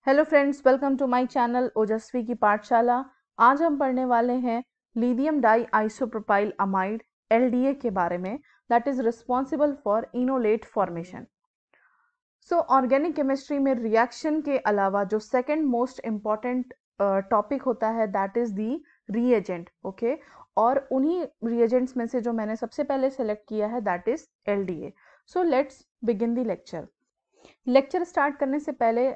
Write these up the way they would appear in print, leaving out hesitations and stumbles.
Hello friends, welcome to my channel Ojaswi की पाठशाला। आज हम पढ़ने वाले हैं lithium di isopropyl amide LDA के बारे में, that is responsible for enolate formation. So organic chemistry में रिएक्शन के अलावा जो सेकंड मोस्ट इम्पॉर्टेंट टॉपिक होता है that is the reagent. Okay, और उन्हीं रिएजेंट्स में से जो मैंने सबसे पहले सेलेक्ट किया है that is LDA. So let's begin the lecture start करने से पहले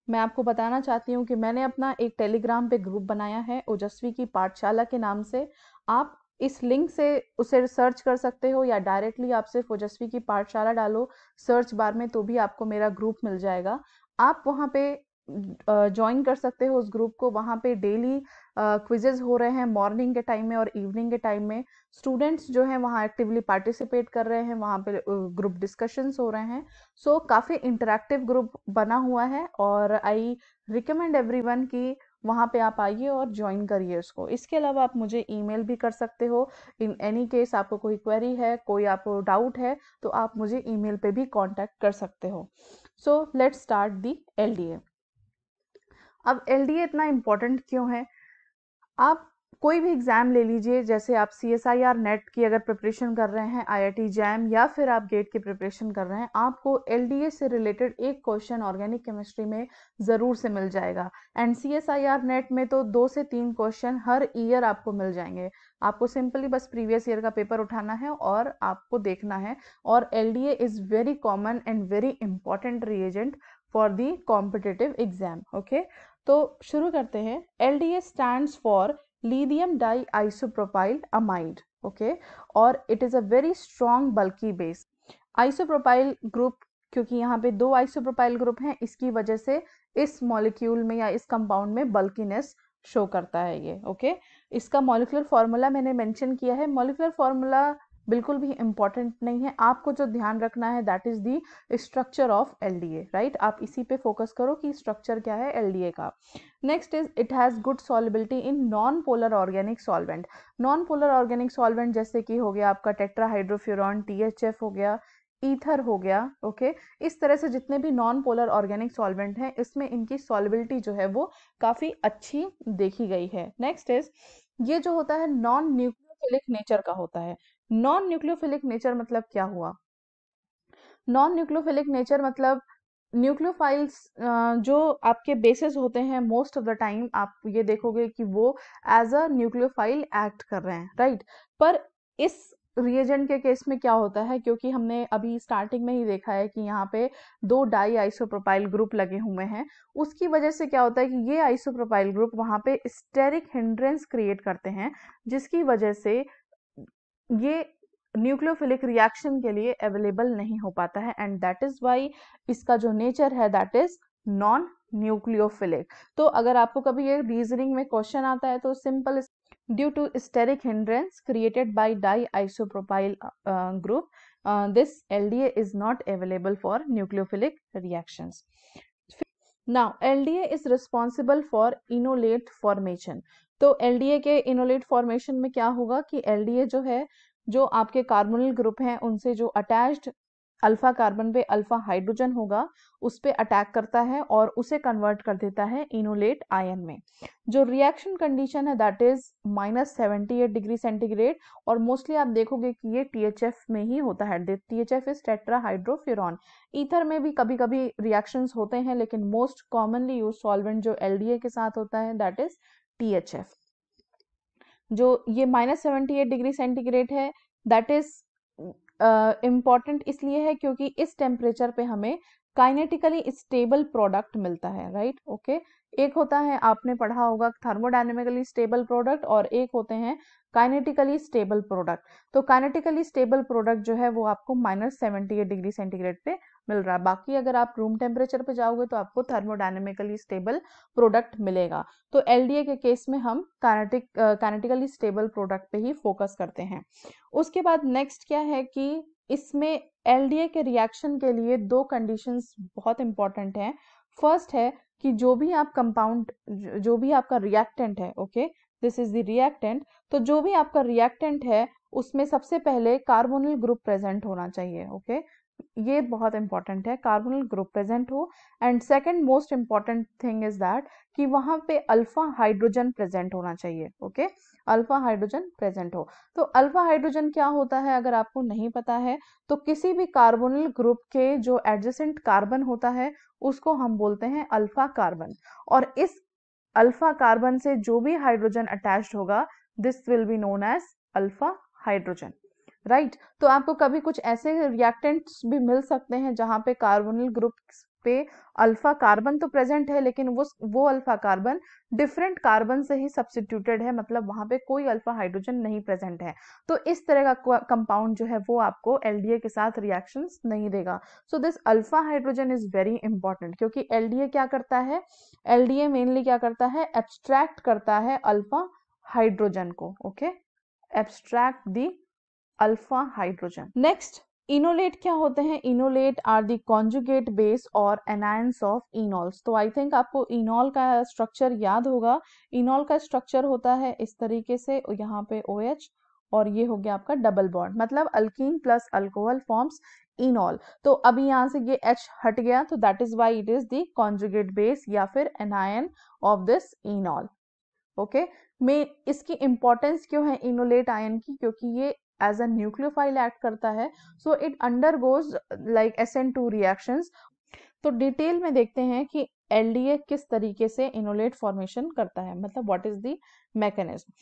मैं आपको बताना चाहती हूँ कि मैंने अपना एक टेलीग्राम पे ग्रुप बनाया है ओजस्वी की पाठशाला के नाम से। आप इस लिंक से उसे सर्च कर सकते हो या डायरेक्टली आप सिर्फ ओजस्वी की पाठशाला डालो सर्च बार में तो भी आपको मेरा ग्रुप मिल जाएगा। आप वहाँ पे ज्वाइन कर सकते हो उस ग्रुप को। वहाँ पे डेली क्विजेज हो रहे हैं मॉर्निंग के टाइम में और इवनिंग के टाइम में। स्टूडेंट्स जो हैं वहाँ एक्टिवली पार्टिसिपेट कर रहे हैं, वहाँ पे ग्रुप डिस्कशंस हो रहे हैं। सो काफ़ी इंटरैक्टिव ग्रुप बना हुआ है और आई रिकमेंड एवरीवन कि वहाँ पे आप आइए और ज्वाइन करिए उसको। इसके अलावा आप मुझे ईमेल भी कर सकते हो। इन एनी केस आपको कोई क्वेरी है, कोई आपको डाउट है तो आप मुझे ईमेल पे भी कांटेक्ट कर सकते हो। So let's start the LDA. अब एलडीए इतना इम्पोर्टेंट क्यों है? आप कोई भी एग्जाम ले लीजिए, जैसे आप CSIR नेट की अगर प्रिपरेशन कर रहे हैं, IIT जैम या फिर आप गेट की प्रिपरेशन कर रहे हैं, आपको एलडीए से रिलेटेड एक क्वेश्चन ऑर्गेनिक केमिस्ट्री में ज़रूर से मिल जाएगा। एंड CSIR नेट में तो 2 से 3 क्वेश्चन हर ईयर आपको मिल जाएंगे। आपको सिंपली बस प्रीवियस ईयर का पेपर उठाना है और आपको देखना है। और LDA is very common and very important reagent for the competitive exam. Okay, तो शुरू करते हैं। LDA stands for lithium di isopropyl amide. Okay, और it is a very strong bulky base. Isopropyl group, क्योंकि यहाँ पे 2 आइसोप्रोपाइल ग्रुप हैं, इसकी वजह से इस मॉलिक्यूल में या इस कंपाउंड में बल्कीनेस शो करता है ये। ओके, इसका मॉलिक्यूलर फॉर्मूला मैंने मेंशन किया है। मॉलिक्यूलर फॉर्मूला बिल्कुल भी इंपॉर्टेंट नहीं है, आपको जो ध्यान रखना है that is the structure of LDA. Right, आप इसी पे फोकस करो कि स्ट्रक्चर क्या है एलडीए का। Next is it has good solubility in non polar organic solvent. Non polar organic solvent जैसे कि हो गया आपका टेट्राहाइड्रोफ्यूरॉन, THF हो गया, ईथर हो गया। ओके, इस तरह से जितने भी नॉन पोलर ऑर्गेनिक सॉल्वेंट हैं इसमें इनकी सॉल्युबिलिटी जो है वो काफी अच्छी देखी गई है। नेक्स्ट इज ये जो होता है नॉन न्यूक्लियोफिलिक नेचर का होता है। नॉन न्यूक्लियोफिलिक नेचर मतलब क्या हुआ? नॉन न्यूक्लियोफिलिक नेचर मतलब न्यूक्लियोफाइल्स जो आपके बेसिस होते हैं मोस्ट ऑफ द टाइम आप ये देखोगे कि वो एज अ न्यूक्लियोफाइल एक्ट कर रहे हैं। राइट, पर इस रिएजेंट के केस में क्या होता है, क्योंकि हमने अभी स्टार्टिंग में ही देखा है कि यहाँ पे 2 डाई आइसोप्रोपाइल ग्रुप लगे हुए हैं, उसकी वजह से क्या होता है कि ये आइसोप्रोपाइल ग्रुप वहां पे स्टेरिक हिंड्रेंस क्रिएट करते हैं, जिसकी वजह से ये न्यूक्लियोफिलिक रिएक्शन के लिए अवेलेबल नहीं हो पाता है। एंड दैट इज वाई इसका जो नेचर है दैट इज नॉन न्यूक्लियोफिलिक। तो अगर आपको कभी ये रीजनिंग में क्वेश्चन आता है तो simple, due to steric hindrance created by di isopropyl group this LDA is not available for nucleophilic reactions. Now LDA is responsible for enolate formation. तो LDA के इनोलेट फॉर्मेशन में क्या होगा कि LDA जो है, जो आपके कार्बोनिल ग्रुप हैं उनसे जो अटैच्ड अल्फा कार्बन पे अल्फा हाइड्रोजन होगा उस पे अटैक करता है और उसे कन्वर्ट कर देता है इनोलेट आयन में। जो रिएक्शन कंडीशन है दैट इज -78 डिग्री सेंटीग्रेड, और मोस्टली आप देखोगे कि ये THF में ही होता है। THF is tetrahydrofuran. ईथर में भी कभी कभी रिएक्शंस होते हैं, लेकिन मोस्ट कॉमनली यूज सॉल्वेंट जो LDA के साथ होता है दैट इज THF। जो ये -78 डिग्री सेंटीग्रेड है दैट इज इम्पॉर्टेंट इसलिए है क्योंकि इस टेम्परेचर पे हमें काइनेटिकली स्टेबल प्रोडक्ट मिलता है। राइट, ओके, एक होता है आपने पढ़ा होगा थर्मोडायनेमिकली स्टेबल प्रोडक्ट और एक होते हैं काइनेटिकली स्टेबल प्रोडक्ट। तो काइनेटिकली स्टेबल प्रोडक्ट जो है वो आपको -78 डिग्री सेंटीग्रेड पे मिल रहा है। बाकी अगर आप रूम टेम्परेचर पे जाओगे तो आपको थर्मोडायनेमिकली स्टेबल प्रोडक्ट मिलेगा। तो LDA के केस में हम काइनेटिकली स्टेबल प्रोडक्ट पे ही फोकस करते हैं। उसके बाद नेक्स्ट क्या है कि इसमें LDA के रिएक्शन के लिए 2 कंडीशंस बहुत इंपॉर्टेंट हैं। फर्स्ट है कि जो भी आप कंपाउंड, जो भी आपका रिएक्टेंट है, okay, this is the reactant, तो जो भी आपका रिएक्टेंट है उसमें सबसे पहले कार्बोनिल ग्रुप प्रेजेंट होना चाहिए। ओके, ये बहुत इंपॉर्टेंट है, कार्बोनिल ग्रुप प्रेजेंट हो। And second most important thing is that कि वहां पे अल्फा हाइड्रोजन प्रेजेंट होना चाहिए। ओके, अल्फा हाइड्रोजन प्रेजेंट हो। तो अल्फा हाइड्रोजन क्या होता है अगर आपको नहीं पता है, तो किसी भी कार्बोनिल ग्रुप के जो एडजेसेंट कार्बन होता है उसको हम बोलते हैं अल्फा कार्बन। और इस अल्फा कार्बन से जो भी हाइड्रोजन अटैच्ड होगा, this will be known as alpha hydrogen, right. तो आपको कभी कुछ ऐसे रिएक्टेंट्स भी मिल सकते हैं जहां पे कार्बोनिल ग्रुप पे अल्फा कार्बन तो प्रेजेंट है, लेकिन वो अल्फा कार्बन डिफरेंट कार्बन से ही सब्स्टिट्यूटेड है, मतलब वहां पे कोई अल्फा हाइड्रोजन नहीं प्रेजेंट है। तो इस तरह का कंपाउंड जो है वो आपको एलडीए के साथ रिएक्शंस नहीं देगा। So this alpha hydrogen is very important, क्योंकि एलडीए क्या करता है, एलडीए मेनली क्या करता है, एब्स्ट्रैक्ट करता है अल्फा हाइड्रोजन को। Okay, abstract the alpha hydrogen. Next, enolate क्या होते हैं? Enolate are the conjugate base और एनायंस ऑफ इनॉल्स। तो आई थिंक आपको इनॉल का स्ट्रक्चर याद होगा। इनॉल का स्ट्रक्चर होता है इस तरीके से, यहाँ पे OH और ये हो गया आपका डबल बॉन्ड, मतलब अल्कीन प्लस अल्कोहल फॉर्म्स इनॉल। तो अभी यहाँ से ये H हट गया, तो that is why it is the conjugate base या फिर एनायन ऑफ दिस इनॉल। ओके, में इसकी इंपॉर्टेंस क्यों है इनोलेट आयन की? क्योंकि ये एज अ न्यूक्लियोफाइल एक्ट करता है, so it undergoes like SN2 reactions. तो डिटेल में देखते हैं कि एलडीए किस तरीके से इनोलेट फॉर्मेशन करता है, मतलब व्हाट इज द मैकेनिज्म।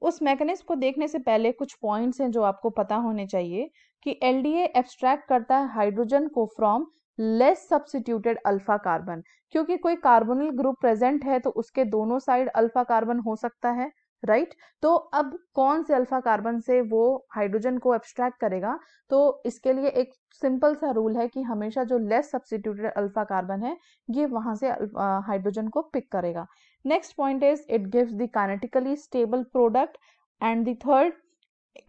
उस मैकेनिज्म को देखने से पहले कुछ पॉइंट्स हैं जो आपको पता होने चाहिए कि एलडीए एब्स्ट्रैक्ट करता है हाइड्रोजन को from less substituted alpha carbon. क्योंकि कोई कार्बोनिल ग्रुप प्रेजेंट है तो उसके दोनों साइड अल्फा कार्बन हो सकता है, राइट। तो अब कौन से अल्फा कार्बन से वो हाइड्रोजन को एब्स्ट्रैक्ट करेगा? तो इसके लिए एक सिंपल सा रूल है कि हमेशा जो लेस सब्स्टिट्यूटेड अल्फा कार्बन है ये वहां से हाइड्रोजन को पिक करेगा। Next point is it gives the kinetically stable product. And the third,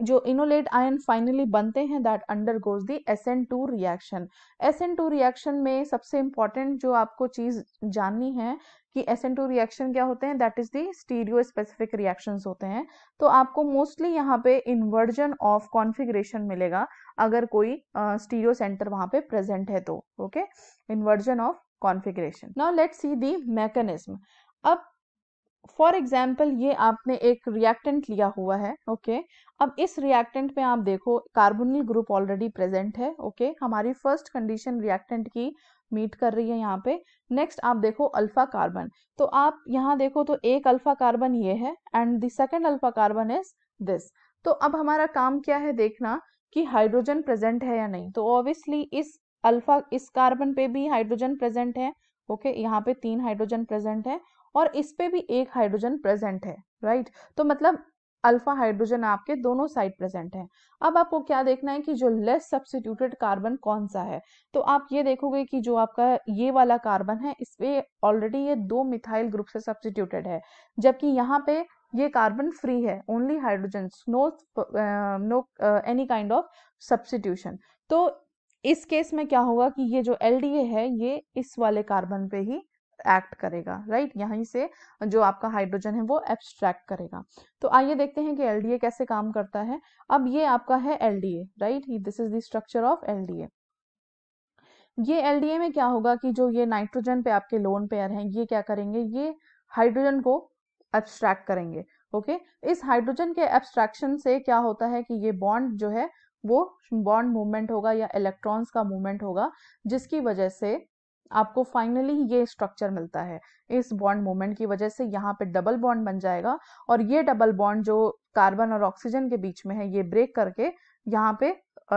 जो इनोलेट आयन फाइनली बनते हैं that undergoes the SN2 reaction. SN2 reaction में सबसे इंपॉर्टेंट जो आपको चीज जाननी है कि SN2 रिएक्शन क्या होते हैं, that is the stereo specific reactions होते हैं। तो आपको मोस्टली यहाँ पे इन्वर्जन ऑफ कॉन्फ़िगरेशन मिलेगा अगर कोई स्टीरियो सेंटर वहां पे प्रेजेंट है तो। Okay, inversion of configuration. Now let's see the mechanism. अब फॉर एग्जाम्पल ये आपने एक रिएक्टेंट लिया हुआ है। ओके, अब इस रिएक्टेंट में आप देखो कार्बोनिल ग्रुप ऑलरेडी प्रेजेंट है। ओके, हमारी फर्स्ट कंडीशन रिएक्टेंट की मीट कर रही है यहाँ पे। नेक्स्ट आप देखो अल्फा कार्बन, तो आप यहाँ देखो तो एक अल्फा कार्बन ये है and the second alpha carbon is this. तो अब हमारा काम क्या है, देखना कि हाइड्रोजन प्रेजेंट है या नहीं। तो ऑब्वियसली इस कार्बन पे भी हाइड्रोजन प्रेजेंट है। ओके, यहाँ पे 3 हाइड्रोजन प्रेजेंट है और इस पे भी एक हाइड्रोजन प्रेजेंट है, राइट। तो मतलब अल्फा हाइड्रोजन आपके दोनों साइड प्रेजेंट है। अब आपको क्या देखना है कि जो लेस सब्स्टिट्यूटेड कार्बन कौन सा है। तो आप ये देखोगे कि जो आपका ये वाला कार्बन है इस पे ऑलरेडी ये 2 मिथाइल ग्रुप से सब्स्टिट्यूटेड है, जबकि यहाँ पे ये कार्बन फ्री है, only hydrogen, no any kind of substitution. तो इस केस में क्या होगा कि ये जो एलडीए है ये इस वाले कार्बन पे ही एक्ट करेगा, राइट। यहीं से जो आपका हाइड्रोजन है वो एब्स्ट्रैक्ट करेगा। तो आइए देखते हैं कि एलडीए कैसे काम करता है। अब ये आपका है LDA, right, this is the structure of LDA. ये एलडीए में क्या होगा कि जो ये नाइट्रोजन पे आपके लोन पेयर हैं ये क्या करेंगे, ये हाइड्रोजन को एब्स्ट्रैक्ट करेंगे। ओके, इस हाइड्रोजन के एब्स्ट्रैक्शन से क्या होता है कि ये बॉन्ड जो है वो बॉन्ड मूवमेंट होगा या इलेक्ट्रॉन्स का मूवमेंट होगा, जिसकी वजह से आपको फाइनली ये स्ट्रक्चर मिलता है। इस बॉन्ड मूवमेंट की वजह से यहाँ पे डबल बॉन्ड बन जाएगा और ये डबल बॉन्ड जो कार्बन और ऑक्सीजन के बीच में है ये ब्रेक करके यहाँ पे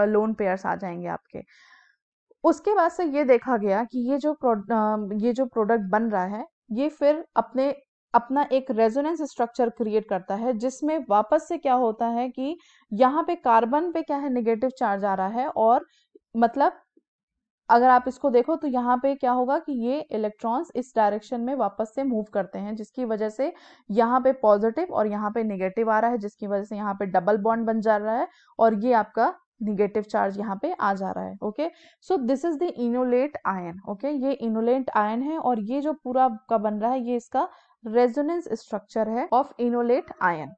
लोन पेयर्स आ जाएंगे आपके। उसके बाद से ये देखा गया कि ये जो प्रोडक्ट बन रहा है ये फिर अपना एक रेजोनेंस स्ट्रक्चर क्रिएट करता है, जिसमें वापस से क्या होता है कि यहाँ पे कार्बन पे क्या है, नेगेटिव चार्ज आ रहा है। और मतलब अगर आप इसको देखो तो यहाँ पे क्या होगा कि ये इलेक्ट्रॉन्स इस डायरेक्शन में वापस से मूव करते हैं, जिसकी वजह से यहाँ पे पॉजिटिव और यहाँ पे नेगेटिव आ रहा है, जिसकी वजह से यहाँ पे डबल बॉन्ड बन जा रहा है और ये आपका निगेटिव चार्ज यहाँ पे आ जा रहा है। Okay, so this is the enolate ion. Okay, ये इनोलेट आयन है और ये जो पूरा का बन रहा है ये इसका रेजोनेंस स्ट्रक्चर है ऑफ इनोलेट आयन।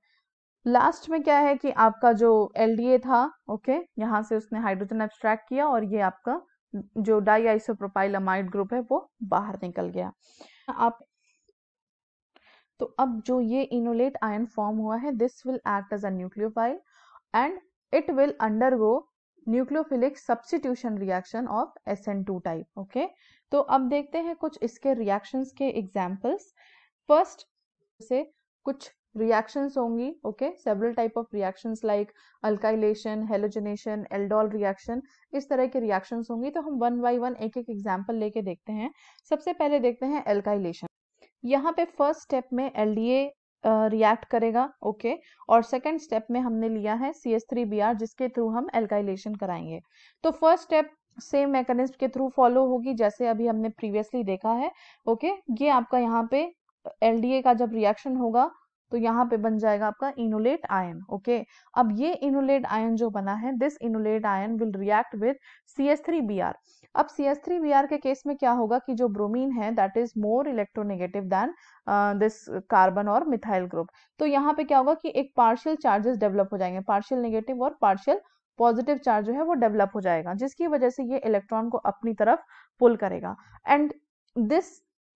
लास्ट में क्या है कि आपका जो एलडीए था, ओके, यहाँ से उसने हाइड्रोजन एब्स्ट्रैक्ट किया और ये आपका जो डाई आइसोप्रोपाइल अमाइड ग्रुप है वो बाहर निकल गया। आप तो अब जो ये इनोलेट आयन फॉर्म हुआ है, this will act as a nucleophile and it will undergo nucleophilic substitution reaction of SN2 type. Okay, तो अब देखते हैं कुछ इसके रिएक्शंस के एग्जांपल्स। फर्स्ट से कुछ रिएक्शंस होंगी, okay, several type of reactions like alkylation, halogenation, aldol reaction, इस तरह के रिएक्शंस होंगी। तो हम वन बाय वन एक एक एग्जांपल लेके देखते हैं। सबसे पहले देखते हैं एल्काइलेशन। यहाँ पे फर्स्ट स्टेप में एलडीए रिएक्ट करेगा, ओके, और सेकंड स्टेप में हमने लिया है CH3Br जिसके थ्रू हम एल्काइलेशन कराएंगे। तो फर्स्ट स्टेप सेम मैकेनिज्म के थ्रू फॉलो होगी जैसे अभी हमने प्रीवियसली देखा है। ओके, ये आपका यहाँ पे एलडीए का जब रिएक्शन होगा तो यहाँ पे बन जाएगा आपका इनोलेट आयन। ओके, अब ये इनोलेट आयन जो बना है, this enolate ion will react with CH3Br। अब CH3Br के केस में क्या होगा कि जो ब्रोमीन है that is more electronegative than this carbon और मिथाइल ग्रुप। तो यहाँ पे क्या होगा कि एक पार्शियल चार्जेस डेवलप हो जाएंगे, पार्शियल नेगेटिव और पार्शियल पॉजिटिव चार्ज जो है वो डेवलप हो जाएगा, जिसकी वजह से ये इलेक्ट्रॉन को अपनी तरफ पुल करेगा and this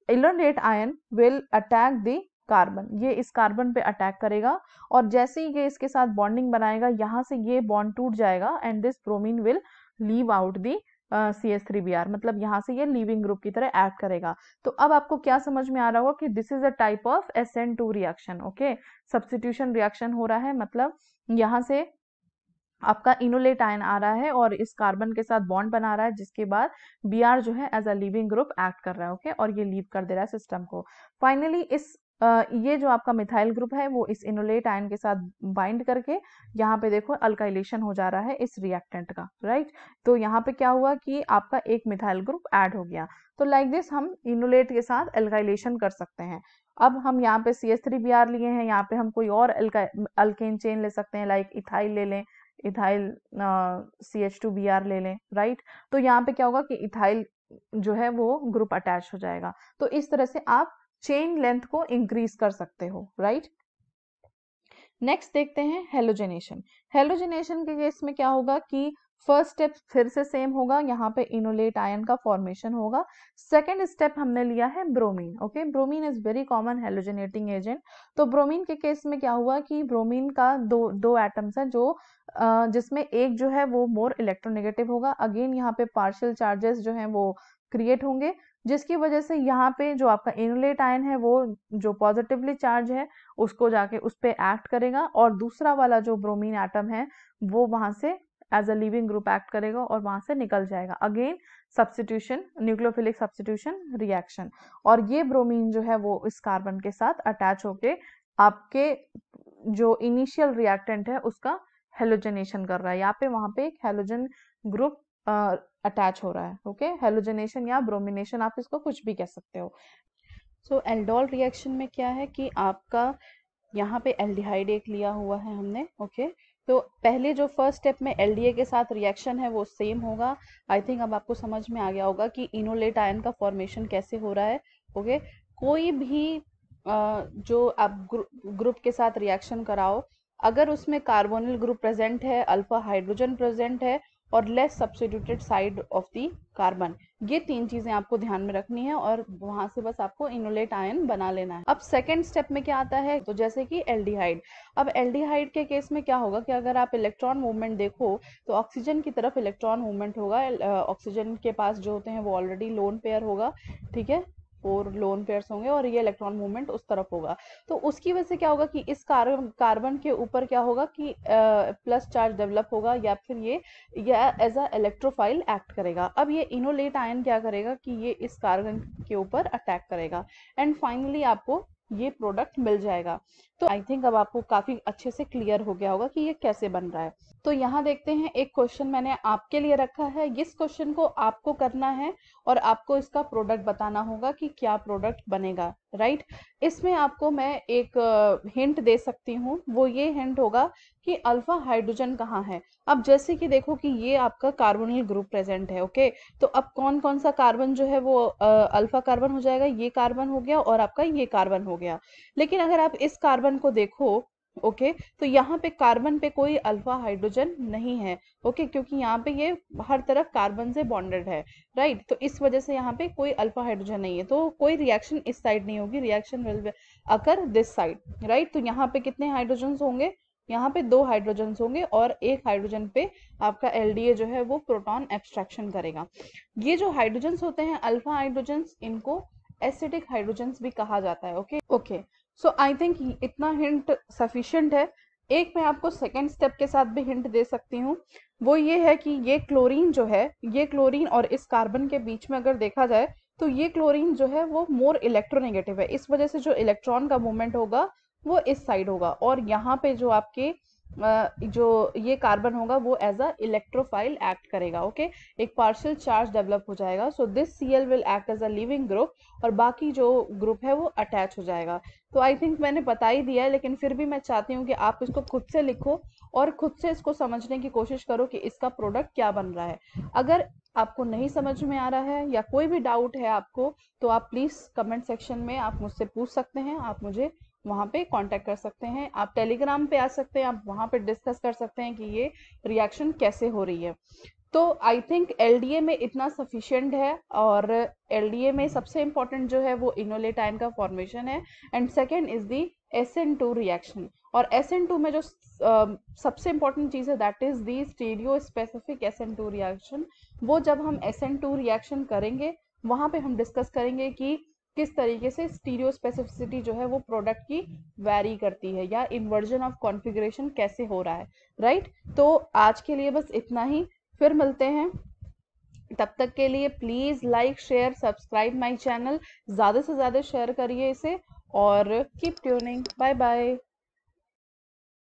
enolate ion will attack the carbon. ये इस कार्बन पे अटैक करेगा और जैसे ही ये इसके साथ बॉन्डिंग बनाएगा, यहाँ से ये बॉन्ड टूट जाएगा and this bromine will leave out the CH3Br, मतलब यहाँ से ये लीविंग ग्रुप की तरह एक्ट करेगा। तो अब आपको क्या समझ में आ रहा होगा कि this is a type of SN2 reaction. Okay, substitution reaction हो रहा है, मतलब यहाँ से आपका इनोलेट आयन आ रहा है और इस कार्बन के साथ बॉन्ड बना रहा है, जिसके बाद Br जो है as a leaving group act कर रहा है। ओके, और ये लीव कर दे रहा है सिस्टम को। फाइनली ये जो आपका मिथाइल ग्रुप है वो इस इनोलेट आयन के साथ बाइंड करके यहाँ पे देखो अल्काइलेशन हो जा रहा है इस रिएक्टेंट का, राइट। तो यहाँ पे क्या हुआ कि आपका एक मिथाइल ग्रुप ऐड हो गया। तो लाइक दिस हम इनोलेट के साथ अल्काइलेशन कर सकते हैं। अब हम यहाँ पे CH3Br लिए हैं, यहाँ पे हम कोई और अल्केन चेन ले सकते हैं, लाइक इथाइल ले लें, इथाइल CH2Br ले लें, राइट। तो यहाँ पे क्या होगा कि इथाइल जो है वो ग्रुप अटैच हो जाएगा। तो इस तरह से आप चेन लेंथ को इंक्रीज कर सकते हो, राइट। नेक्स्ट देखते हैं हेलोजनेशन। हेलोजनेशन के केस में क्या होगा कि फर्स्ट स्टेप फिर से सेम होगा, यहाँ पे इनोलेट आयन का फॉर्मेशन होगा। सेकेंड स्टेप हमने लिया है bromine. Okay, bromine is very common halogenating agent. तो ब्रोमीन के केस में क्या हुआ कि ब्रोमीन का दो एटम्स है जो जिसमें एक जो है वो मोर इलेक्ट्रोनेगेटिव होगा। अगेन यहाँ पे पार्शियल चार्जेस जो है वो क्रिएट होंगे, जिसकी वजह से यहाँ पे जो आपका इनोलेट आयन है वो जो पॉजिटिवली चार्ज है उसको जाके उस पे एक्ट करेगा और दूसरा वाला जो ब्रोमीन एटम है वो वहां से as a leaving group act करेगा और वहां से निकल जाएगा। Again substitution, nucleophilic substitution reaction, और ये ब्रोमीन जो है वो इस कार्बन के साथ अटैच होके आपके जो इनिशियल रिएक्टेंट है उसका हेलोजनेशन कर रहा है। यहाँ पे वहां पे एक हेलोजन ग्रुप अटैच हो रहा है। ओके, हेलोजनेशन या ब्रोमिनेशन आप इसको कुछ भी कह सकते हो। सो एल्डोल रिएक्शन में क्या है कि आपका यहाँ पे एल्डिहाइड एक लिया हुआ है हमने। ओके, तो पहले जो फर्स्ट स्टेप में एलडीए के साथ रिएक्शन है वो सेम होगा। आई थिंक अब आपको समझ में आ गया होगा कि इनोलेट आयन का फॉर्मेशन कैसे हो रहा है। ओके, कोई भी जो आप ग्रुप के साथ रिएक्शन कराओ, अगर उसमें कार्बोनिल ग्रुप प्रेजेंट है, अल्फा हाइड्रोजन प्रेजेंट है और less substituted side of the carbon, ये तीन चीजें आपको ध्यान में रखनी है और वहां से बस आपको इनोलेट आयन बना लेना है। अब सेकंड स्टेप में क्या आता है, तो जैसे कि एल्डिहाइड। अब एल्डिहाइड के केस में क्या होगा कि अगर आप इलेक्ट्रॉन मूवमेंट देखो तो ऑक्सीजन की तरफ इलेक्ट्रॉन मूवमेंट होगा। ऑक्सीजन के पास जो होते हैं वो ऑलरेडी लोन पेयर होगा, ठीक है, 4 लोन पेयर्स होंगे और ये इलेक्ट्रॉन मूवमेंट उस तरफ होगा। तो उसकी वजह से क्या होगा कि इस कार्बन के ऊपर क्या होगा कि प्लस चार्ज डेवलप होगा या फिर ये एज अ इलेक्ट्रोफाइल एक्ट करेगा। अब ये इनोलेट आयन क्या करेगा कि ये इस कार्बन के ऊपर अटैक करेगा एंड फाइनली आपको ये प्रोडक्ट मिल जाएगा। तो आई थिंक अब आपको काफी अच्छे से क्लियर हो गया होगा कि ये कैसे बन रहा है। तो यहाँ देखते हैं, एक क्वेश्चन मैंने आपके लिए रखा है। इस क्वेश्चन को आपको करना है और आपको इसका प्रोडक्ट बताना होगा कि क्या प्रोडक्ट बनेगा, राइट। इसमें आपको मैं एक हिंट दे सकती हूँ, वो ये हिंट होगा कि अल्फा हाइड्रोजन कहाँ है। अब जैसे कि देखो कि ये आपका कार्बोनिल ग्रुप प्रेजेंट है। ओके, तो अब कौन कौन सा कार्बन जो है वो अल्फा कार्बन हो जाएगा, ये कार्बन हो गया और आपका ये कार्बन हो गया। लेकिन अगर आप इस कार्बन को देखो ओके तो यहाँ पे कार्बन पे कोई अल्फा हाइड्रोजन नहीं है। ओके क्योंकि यहाँ पे ये हर तरफ कार्बन से बॉन्डेड है, राइट। तो इस वजह से यहाँ पे कोई अल्फा हाइड्रोजन नहीं है, तो कोई रिएक्शन इस साइड नहीं होगी, reaction will occur this side, right. तो यहाँ पे कितने हाइड्रोजन होंगे, यहाँ पे 2 हाइड्रोजन होंगे और एक हाइड्रोजन पे आपका एलडीए जो है वो प्रोटॉन एब्स्ट्रैक्शन करेगा। ये जो हाइड्रोजन होते हैं अल्फा हाइड्रोजन, इनको एसिडिक हाइड्रोजन भी कहा जाता है। ओके सो आई थिंक इतना हिंट सफिशिएंट है। एक मैं आपको सेकेंड स्टेप के साथ भी हिंट दे सकती हूँ, वो ये है कि ये क्लोरीन जो है, ये क्लोरीन और इस कार्बन के बीच में अगर देखा जाए तो ये क्लोरीन जो है वो मोर इलेक्ट्रोनेगेटिव है, इस वजह से जो इलेक्ट्रॉन का मूवमेंट होगा वो इस साइड होगा, और यहाँ पे जो आपके जो ये कार्बन होगा वो एज अ इलेक्ट्रोफाइल एक्ट करेगा। ओके एक पार्शियल चार्ज डेवलप हो जाएगा, so this Cl will act as a leaving group और बाकी जो ग्रुप है वो अटैच हो जाएगा। तो आई थिंक मैंने बता ही दिया है, लेकिन फिर भी मैं चाहती हूँ कि आप इसको खुद से लिखो और खुद से इसको समझने की कोशिश करो कि इसका प्रोडक्ट क्या बन रहा है। अगर आपको नहीं समझ में आ रहा है या कोई भी डाउट है आपको, तो आप प्लीज कमेंट सेक्शन में आप मुझसे पूछ सकते हैं, आप मुझे वहां पे कांटेक्ट कर सकते हैं, आप टेलीग्राम पे आ सकते हैं, आप वहां पे डिस्कस कर सकते हैं कि ये रिएक्शन कैसे हो रही है। तो आई थिंक एलडीए में इतना सफिशिएंट है, और एलडीए में सबसे इंपॉर्टेंट जो है वो इनोलेट आयन का फॉर्मेशन है, and second is the SN2 reaction. और SN2 में जो सबसे इंपॉर्टेंट चीज है that is the stereo specific SN2 reaction. वो जब हम SN2 रिएक्शन करेंगे वहां पे हम डिस्कस करेंगे कि किस तरीके से स्टीरियो स्पेसिफिसिटी जो है वो प्रोडक्ट की वैरी करती है, या इन्वर्जन ऑफ कॉन्फ़िगरेशन कैसे हो रहा है, राइट। तो आज के लिए बस इतना ही, फिर मिलते हैं, तब तक के लिए please like share subscribe my channel, ज्यादा से ज्यादा शेयर करिए इसे, और कीप ट्यूनिंग। Bye bye.